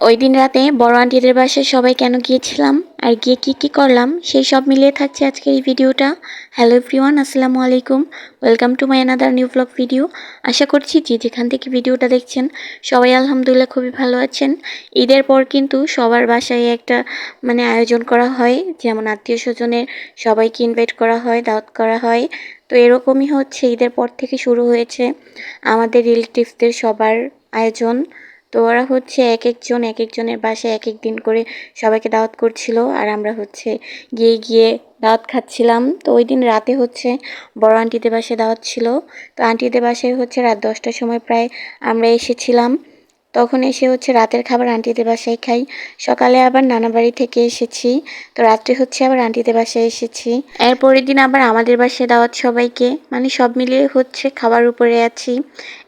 ওই দিন রাতে বড় আন্টিদের বাসায় সবাই কেন গিয়েছিলাম আর গিয়ে কি করলাম সেই সব মিলিয়ে থাকছে আজকের এই ভিডিওটা। হ্যালো এভরিওয়ান, আসসালামু আলাইকুম। Welcome to my another new blog video. আশা করছি যে যেখান থেকে ভিডিওটা দেখছেন সবাই আলহামদুলিল্লাহ খুবই ভালো আছেন। ঈদের পর কিন্তু সবার বাসায় একটা আয়োজন করা হয়, যেমন আত্মীয় স্বজনের সবাইকে ইনভাইট করা হয়, দাওয়াত করা হয়। তো এরকমই হচ্ছে ঈদের পর থেকে শুরু হয়েছে আমাদের রিলেটিভসদের সবার আয়োজন। তো ওরা হচ্ছে এক একজনের বাসায় এক এক দিন করে সবাইকে দাওয়াত করছিল, আর আমরা হচ্ছে গিয়ে দাওয়াত খাচ্ছিলাম। তো ওই দিন রাতে হচ্ছে বড় আন্টিদের বাসায় দাওয়াত ছিল। তো আন্টিদের বাসায় হচ্ছে রাত 10টার সময় প্রায় আমরা এসেছিলাম। তখন এসে হচ্ছে রাতের খাবার আন্টিদের বাসায় খাই। সকালে আবার নানা বাড়ি থেকে এসেছি, তো রাত্রে হচ্ছে আবার আন্টিদের বাসায় এসেছি। এর পরের দিন আবার আমাদের বাসায় দাওয়াত সবাইকে, সব মিলিয়ে হচ্ছে খাবার উপরে আছি।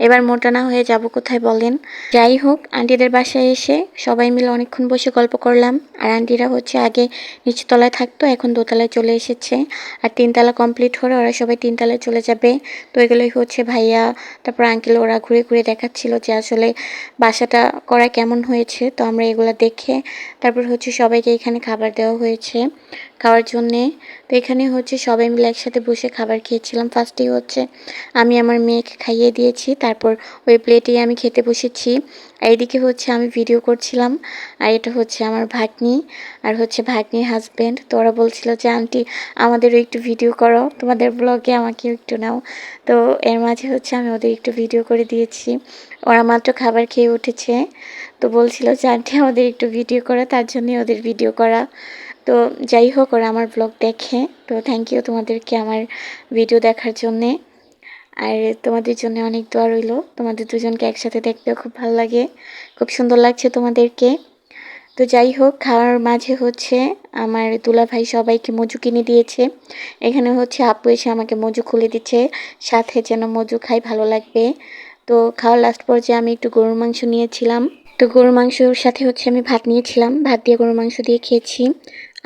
এবার মোটা না হয়ে যাব কোথায় বলেন। যাই হোক, আন্টিদের বাসায় এসে সবাই মিলে অনেকক্ষণ বসে গল্প করলাম। আর আন্টিরা হচ্ছে আগে নিচতলায় থাকতো, এখন দোতলায় চলে এসেছে। আর তিনতলা কমপ্লিট হলে ওরা সবাই তিনতলায় চলে যাবে। তো এগুলোই হচ্ছে ভাইয়া, তারপর আঙ্কেল ওরা ঘুরে ঘুরে দেখাচ্ছিল যে আসলে বাসাটা করা কেমন হয়েছে। তো আমরা এগুলো দেখে তারপর হচ্ছে সবাইকে এখানে খাবার দেওয়া হয়েছে খাওয়ার জন্যে। তো এখানে হচ্ছে সবাই মিলে একসাথে বসে খাবার খেয়েছিলাম। ফার্স্টেই হচ্ছে আমি আমার মেয়েকে খাইয়ে দিয়েছি, তারপর ওই প্লেটেই আমি খেতে বসেছি। আর এইদিকে হচ্ছে আমি ভিডিও করছিলাম, আর এটা হচ্ছে আমার ভাগ্নি আর হচ্ছে ভাগ্নির হাজব্যান্ড। তো ওরা বলছিল যে আন্টি আমাদেরও একটু ভিডিও করো, তোমাদের ব্লগে আমাকেও একটু নাও। তো এর মাঝে হচ্ছে আমি ওদের একটু ভিডিও করে দিয়েছি। ওরা মাত্র খাবার খেয়ে উঠেছে, তো বলছিল যে আন্টি আমাদের একটু ভিডিও করা, তার জন্যই ওদের ভিডিও করা। তো যাই হোক, ওরা আমার ব্লগ দেখে, তো থ্যাংক ইউ তোমাদেরকে আমার ভিডিও দেখার জন্যে। আর তোমাদের জন্য অনেক দোয়া রইল, তোমাদের দুজনকে একসাথে দেখতেও খুব ভালো লাগে, খুব সুন্দর লাগছে তোমাদেরকে। তো যাই হোক, খাওয়ার মাঝে হচ্ছে আমার দুলাভাই সবাইকে মজু কিনে দিয়েছে। এখানে হচ্ছে আপু এসে আমাকে মজু খুলে দিচ্ছে, সাথে যেন মজু খাই ভালো লাগবে। তো খাওয়ার লাস্ট পর্যায়ে আমি একটু গরুর মাংস নিয়েছিলাম। তো গরুর মাংসর সাথে হচ্ছে আমি ভাত নিয়েছিলাম, ভাত দিয়ে গরুর মাংস দিয়ে খেয়েছি।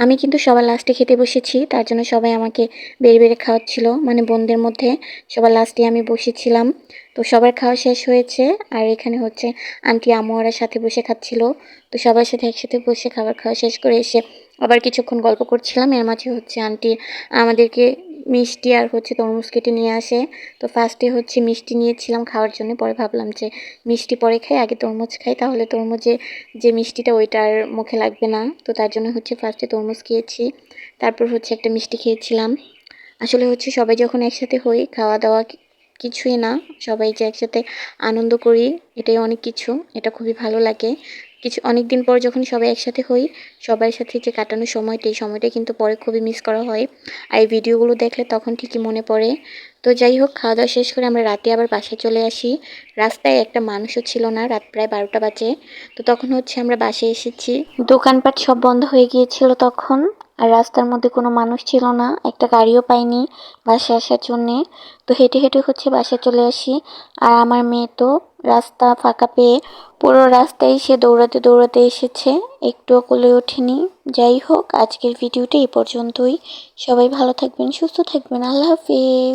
আমি কিন্তু সবার লাস্টে খেতে বসেছি, তার জন্য সবাই আমাকে বেড়ে বেড়ে খাওয়াচ্ছিল, বোনদের মধ্যে সবার লাস্টে আমি বসেছিলাম। তো সবার খাওয়া শেষ হয়েছে, আর এখানে হচ্ছে আন্টি আম্মু ওরা সাথে বসে খাচ্ছিল। তো সবার সাথে একসাথে বসে খাবার খাওয়া শেষ করে এসে আবার কিছুক্ষণ গল্প করছিলাম। এর মাঝে হচ্ছে আন্টি আমাদেরকে মিষ্টি আর হচ্ছে তরমুজ কেটে নিয়ে আসে। তো ফার্স্টে হচ্ছে মিষ্টি নিয়েছিলাম খাওয়ার জন্য, পরে ভাবলাম যে মিষ্টি পরে খাই, আগে তরমুজ খাই, তাহলে তরমুজে যে মিষ্টিটা ওইটা আর মুখে লাগবে না। তো তার জন্য হচ্ছে ফার্স্টে তরমুজ খেয়েছি, তারপর হচ্ছে একটা মিষ্টি খেয়েছিলাম। আসলে হচ্ছে সবাই যখন একসাথে হই, খাওয়া দাওয়া কিছুই না, সবাই যে একসাথে আনন্দ করি এটাই অনেক কিছু, এটা খুবই ভালো লাগে। অনেক দিন পর যখন সবাই একসাথে হই, সবার সাথে যে কাটানো সময়টা, এই সময়টা কিন্তু পরে খুবই মিস করা হয়। আর এই ভিডিওগুলো দেখলে তখন ঠিকই মনে পড়ে। তো যাই হোক, খাওয়া দাওয়া শেষ করে আমরা রাতে আবার বাসায় চলে আসি। রাস্তায় একটা মানুষও ছিল না, রাত প্রায় 12টা বাজে। তো তখন হচ্ছে আমরা বাসায় এসেছি, দোকানপাট সব বন্ধ হয়ে গিয়েছিল তখন। আর রাস্তার মধ্যে কোনো মানুষ ছিল না, একটা গাড়িও পাইনি বাসায় আসার জন্যে। তো হেঁটে হেঁটে হচ্ছে বাসায় চলে আসি। আর আমার মেয়ে তো রাস্তা ফাঁকা পেয়ে পুরো রাস্তায় সে দৌড়াতে দৌড়াতে এসেছে, একটুও কোলে ওঠেনি। যাই হোক, আজকের ভিডিওটা এই পর্যন্তই। সবাই ভালো থাকবেন, সুস্থ থাকবেন, আল্লাহ হাফিজ।